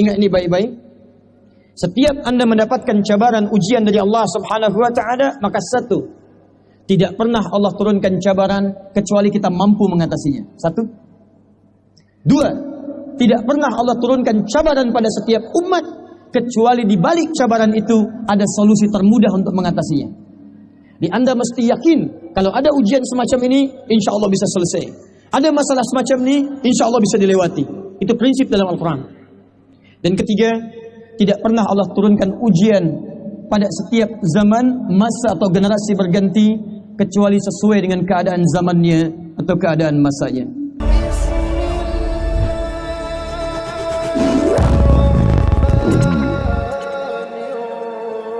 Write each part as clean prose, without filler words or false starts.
ingat ini baik-baik. Setiap Anda mendapatkan cabaran ujian dari Allah Subhanahu wa taala, maka satu, tidak pernah Allah turunkan cabaran kecuali kita mampu mengatasinya. Satu. Dua, tidak pernah Allah turunkan cabaran pada setiap umat kecuali di balik cabaran itu ada solusi termudah untuk mengatasinya. Di Anda mesti yakin kalau ada ujian semacam ini, insya Allah bisa selesai. Ada masalah semacam ini, insya Allah bisa dilewati. Itu prinsip dalam Al-Quran. Dan ketiga, tidak pernah Allah turunkan ujian pada setiap zaman, masa atau generasi berganti kecuali sesuai dengan keadaan zamannya atau keadaan masanya.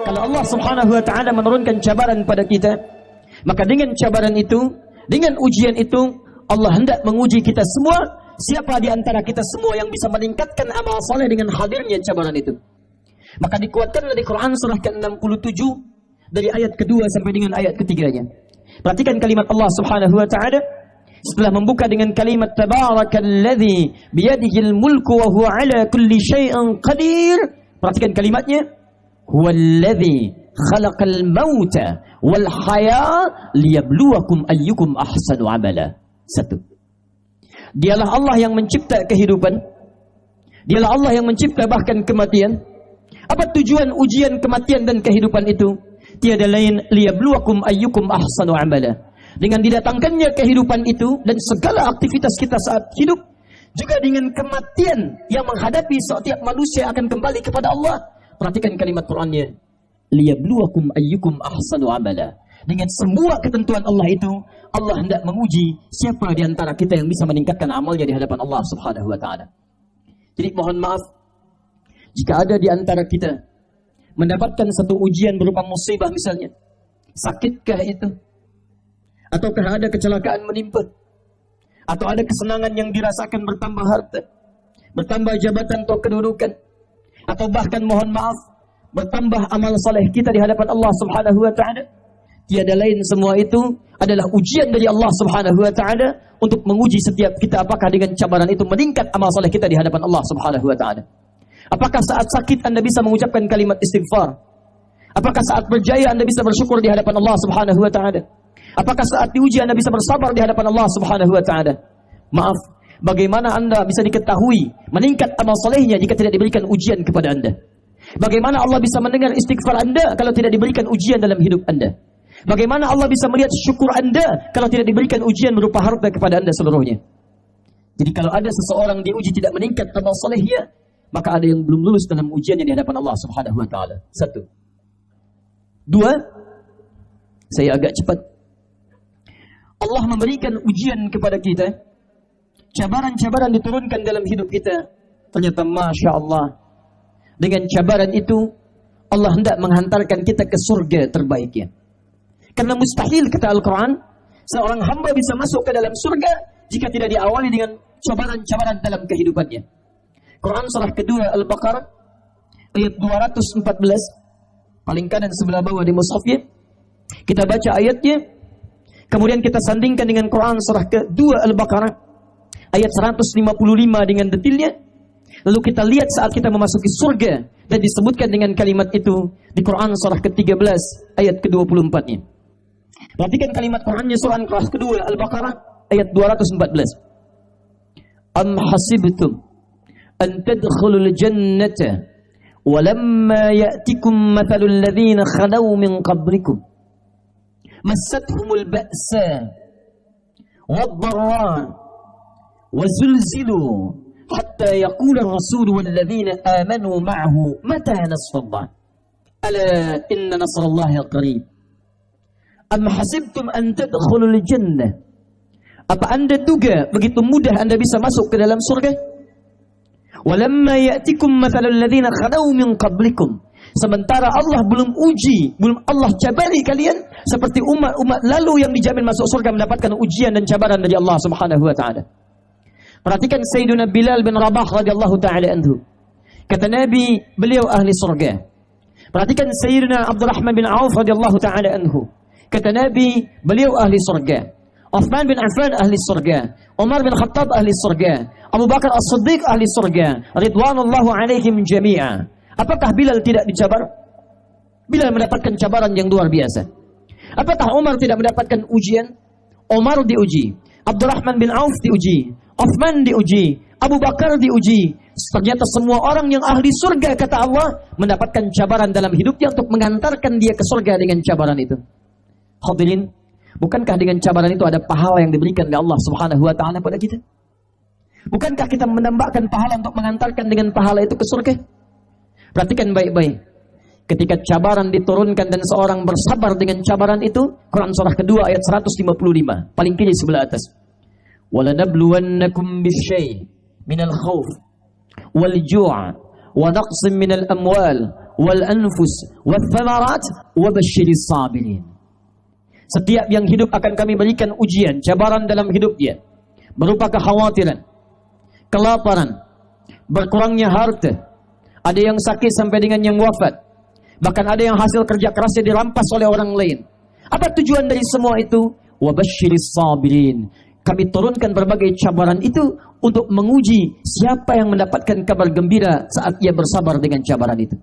Kalau Allah Subhanahu wa taala menurunkan cabaran pada kita, maka dengan cabaran itu, dengan ujian itu, Allah hendak menguji kita semua. Siapa di antara kita semua yang bisa meningkatkan amal soleh dengan hadirnya cabaran itu? Maka dikuatkan dari Quran surah ke-67 dari ayat kedua sampai dengan ayat ketiganya. Perhatikan kalimat Allah Subhanahu wa taala setelah membuka dengan kalimat tabarakalladzi biyadihil mulku wa huwa ala kulli syai'in qadir. Perhatikan kalimatnya, huwallazi khalaqal mauta wal haya liyabluwakum ayyukum ahsanu amala. Satu. Dialah Allah yang mencipta kehidupan. Dialah Allah yang mencipta bahkan kematian. Apa tujuan ujian kematian dan kehidupan itu? Tiada lain liyabluwakum ayyukum ahsanu amala. Dengan didatangkannya kehidupan itu dan segala aktivitas kita saat hidup, juga dengan kematian yang menghadapi setiap manusia akan kembali kepada Allah. Perhatikan kalimat Qur'annya, liyabluwakum ayyukum ahsanu amala. Dengan semua ketentuan Allah itu, Allah hendak menguji siapa di antara kita yang bisa meningkatkan amalnya di hadapan Allah Subhanahu wa taala. Jadi mohon maaf jika ada di antara kita mendapatkan satu ujian berupa musibah misalnya. Sakitkah itu? Ataukah ada kecelakaan menimpa? Atau ada kesenangan yang dirasakan bertambah harta, bertambah jabatan atau kedudukan? Atau bahkan mohon maaf bertambah amal saleh kita di hadapan Allah Subhanahu wa taala? Tiada lain semua itu adalah ujian dari Allah Subhanahu wa taala untuk menguji setiap kita apakah dengan cabaran itu meningkat amal saleh kita di hadapan Allah Subhanahu wa taala. Apakah saat sakit Anda bisa mengucapkan kalimat istighfar? Apakah saat berjaya Anda bisa bersyukur di hadapan Allah Subhanahu wa taala? Apakah saat diuji Anda bisa bersabar di hadapan Allah Subhanahu wa taala? Maaf, bagaimana Anda bisa diketahui meningkat amal salehnya jika tidak diberikan ujian kepada Anda? Bagaimana Allah bisa mendengar istighfar Anda kalau tidak diberikan ujian dalam hidup Anda? Bagaimana Allah bisa melihat syukur Anda kalau tidak diberikan ujian berupa harta kepada Anda seluruhnya? Jadi kalau ada seseorang diuji tidak meningkat amal salehnya, maka ada yang belum lulus dalam ujiannya di hadapan Allah Subhanahu wa taala. Satu. Dua, saya agak cepat. Allah memberikan ujian kepada kita. Cabaran-cabaran diturunkan dalam hidup kita. Ternyata Masya Allah, dengan cabaran itu Allah hendak menghantarkan kita ke surga terbaiknya. Karena mustahil kata Al-Quran, seorang hamba bisa masuk ke dalam surga jika tidak diawali dengan cabaran-cabaran dalam kehidupannya. Quran surah kedua Al-Baqarah ayat 214, paling kanan sebelah bawah di mushafnya. Kita baca ayatnya, kemudian kita sandingkan dengan Quran surah kedua Al-Baqarah ayat 155 dengan detailnya. Lalu kita lihat saat kita memasuki surga dan disebutkan dengan kalimat itu di Quran surah ke-13 ayat ke-24-nya. Perhatikan kalimat Qurannya surah kelas kedua Al-Baqarah ayat 214. Am hasibtum an tadkhulul jannata walamma ya'tikum mathalul ladzina khalaw min qablikum massathumul ba'sa wad-dharra wazulzilu hatta yaqula ar-rasul wal ladzina amanu ma'ahu mata nasrullah ala inna nasrallahi qarib. Am hasibtum an tadkhulul jannah? Apa Anda duga begitu mudah Anda bisa masuk ke dalam surga? Walamma ya'tikum mathalul ladzina khalaw min qablikum. Sementara Allah belum uji, belum Allah cabari kalian seperti umat-umat lalu yang dijamin masuk surga mendapatkan ujian dan cabaran dari Allah Subhanahu wa taala. Perhatikan Sayyidina Bilal bin Rabah radhiyallahu taala anhu. Kata Nabi, beliau ahli surga. Perhatikan Sayyidina Abdurrahman bin Auf radhiyallahu taala anhu. Kata Nabi, beliau ahli surga. Uthman bin Affan ahli surga. Umar bin Khattab ahli surga. Abu Bakar As-Siddiq ahli surga, ridwanullahu alaihim jami'a. Apakah Bilal tidak dicabar? Bilal mendapatkan cabaran yang luar biasa. Apakah Umar tidak mendapatkan ujian? Umar diuji, Abdurrahman bin Auf diuji, Uthman diuji, Abu Bakar diuji. Ternyata semua orang yang ahli surga, kata Allah, mendapatkan cabaran dalam hidupnya untuk mengantarkan dia ke surga dengan cabaran itu. Hadirin, bukankah dengan cabaran itu ada pahala yang diberikan oleh Allah Subhanahu wa taala pada kita? Bukankah kita menambahkan pahala untuk mengantarkan dengan pahala itu ke surga? Perhatikan baik-baik. Ketika cabaran diturunkan dan seorang bersabar dengan cabaran itu, Quran surah kedua ayat 155, paling kiri sebelah atas. وَلَنَبْلُوَنَّكُمْ بِالشَّيْءِ مِنَ الْخَوْفِ وَالْجُوعِ وَنَقْصٍ مِنَ الْأَمْوَالِ وَالْأَنْفُسِ وَالثَّمَرَاتِ وَبَشِّرِ الصَّابِرِينَ. Setiap yang hidup akan kami berikan ujian, cabaran dalam hidupnya, berupa kekhawatiran, kelaparan, berkurangnya harta, ada yang sakit sampai dengan yang wafat, bahkan ada yang hasil kerja kerasnya dirampas oleh orang lain. Apa tujuan dari semua itu? Wabashiris sabirin. Kami turunkan berbagai cabaran itu untuk menguji siapa yang mendapatkan kabar gembira saat ia bersabar dengan cabaran itu.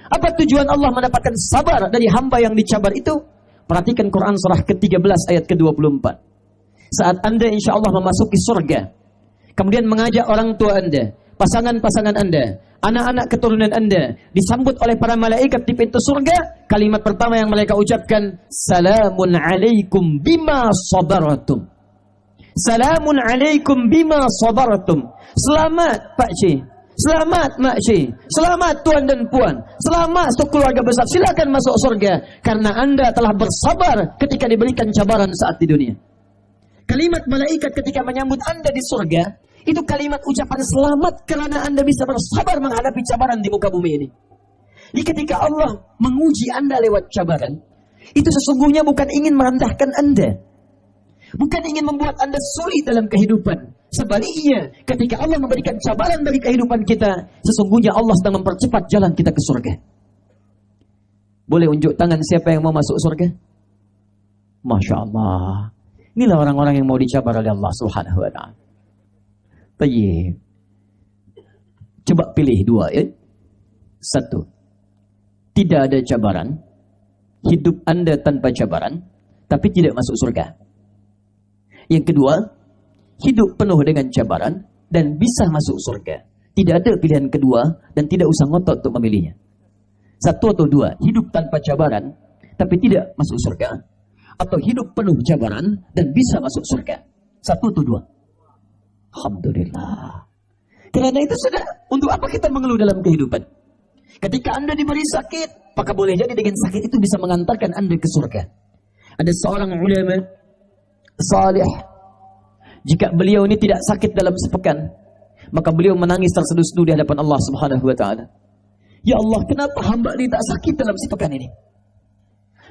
Apa tujuan Allah mendapatkan sabar dari hamba yang dicabar itu? Perhatikan Quran surah ke-13 ayat ke-24. Saat Anda insya Allah memasuki surga, kemudian mengajak orang tua Anda, pasangan-pasangan Anda, anak-anak keturunan Anda, disambut oleh para malaikat di pintu surga, kalimat pertama yang mereka ucapkan, Salamun alaikum bima sabartum. Salamun alaikum bima sabartum. Selamat Pak Cik, selamat Mak Cik, selamat Tuan dan Puan, selamat untuk keluarga besar, silakan masuk surga, karena Anda telah bersabar ketika diberikan cabaran saat di dunia. Kalimat malaikat ketika menyambut Anda di surga, itu kalimat ucapan selamat karena Anda bisa bersabar menghadapi cabaran di muka bumi ini. Jadi ketika Allah menguji Anda lewat cabaran, itu sesungguhnya bukan ingin merendahkan Anda, bukan ingin membuat Anda sulit dalam kehidupan. Sebaliknya, ketika Allah memberikan cabaran bagi kehidupan kita, sesungguhnya Allah sedang mempercepat jalan kita ke surga. Boleh unjuk tangan siapa yang mau masuk surga? Masya Allah. Inilah orang-orang yang mau dicabar oleh Allah Subhanahu wa ta'ala. Tayyib. Coba pilih dua ya. Satu, tidak ada cabaran, hidup Anda tanpa cabaran, tapi tidak masuk surga. Yang kedua, hidup penuh dengan cabaran dan bisa masuk surga. Tidak ada pilihan kedua dan tidak usah ngotot untuk memilihnya. Satu atau dua, hidup tanpa cabaran tapi tidak masuk surga, atau hidup penuh cabaran dan bisa masuk surga. Satu atau dua. Alhamdulillah. Karena itu sudah, untuk apa kita mengeluh dalam kehidupan? Ketika Anda diberi sakit, maka boleh jadi dengan sakit itu bisa mengantarkan Anda ke surga. Ada seorang ulama salih, jika beliau ini tidak sakit dalam sepekan, maka beliau menangis terseduh-seduh di hadapan Allah Subhanahu wa ta'ala. Ya Allah, kenapa hamba ini tak sakit dalam sepekan ini?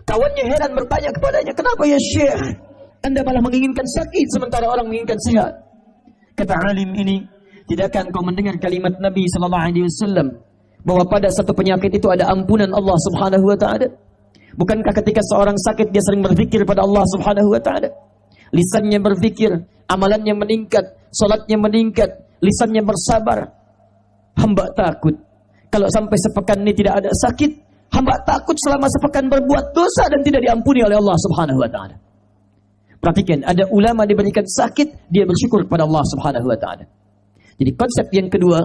Kawannya heran bertanya kepadanya, kenapa ya Syekh, Anda malah menginginkan sakit sementara orang menginginkan sehat? Kata alim ini, tidakkah engkau mendengar kalimat Nabi SAW bahwa pada satu penyakit itu ada ampunan Allah Subhanahu wa ta'ala? Bukankah ketika seorang sakit dia sering berzikir pada Allah Subhanahu wa ta'ala? Lisannya berzikir, amalannya meningkat, salatnya meningkat, lisannya bersabar. Hamba takut kalau sampai sepekan ini tidak ada sakit, hamba takut selama sepekan berbuat dosa dan tidak diampuni oleh Allah Subhanahu wa ta'ala. Perhatikan, ada ulama diberikan sakit, dia bersyukur kepada Allah Subhanahu wa ta'ala. Jadi konsep yang kedua,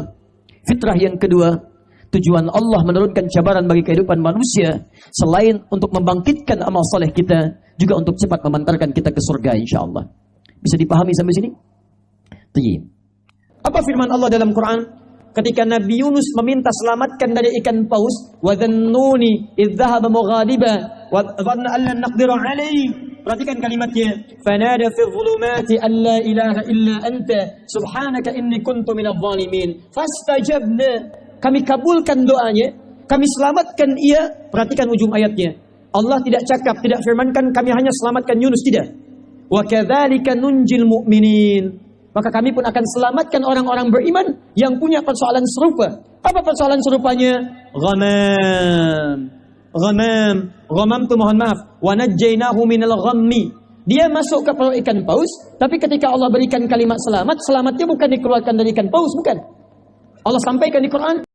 fitrah yang kedua, tujuan Allah menurunkan cabaran bagi kehidupan manusia, selain untuk membangkitkan amal soleh kita, juga untuk cepat memantarkan kita ke surga insyaAllah. Bisa dipahami sampai sini? Tayyib. Apa firman Allah dalam Quran? Ketika Nabi Yunus meminta selamatkan dari ikan paus, wa dhannuni idh dhahaba mughadiba wa dhanna an lan naqdira alayhi. Perhatikan kalimatnya, fanada fi dhulumati an la ilaha illa anta subhanaka inni kuntu minadh dhalimin. Fastajabna, kami kabulkan doanya, kami selamatkan ia. Perhatikan ujung ayatnya, Allah tidak cakap, tidak firmankan kami hanya selamatkan Yunus, tidak. Wa kadzalika nunjil mu'minin. Maka kami pun akan selamatkan orang-orang beriman yang punya persoalan serupa. Apa persoalan serupanya? Ghamam. Ghamam itu mohon maaf. Wa najjaynahu minal ghammi. Dia masuk ke perut ikan paus, tapi ketika Allah berikan kalimat selamat, selamatnya bukan dikeluarkan dari ikan paus, bukan. Allah sampaikan di Quran,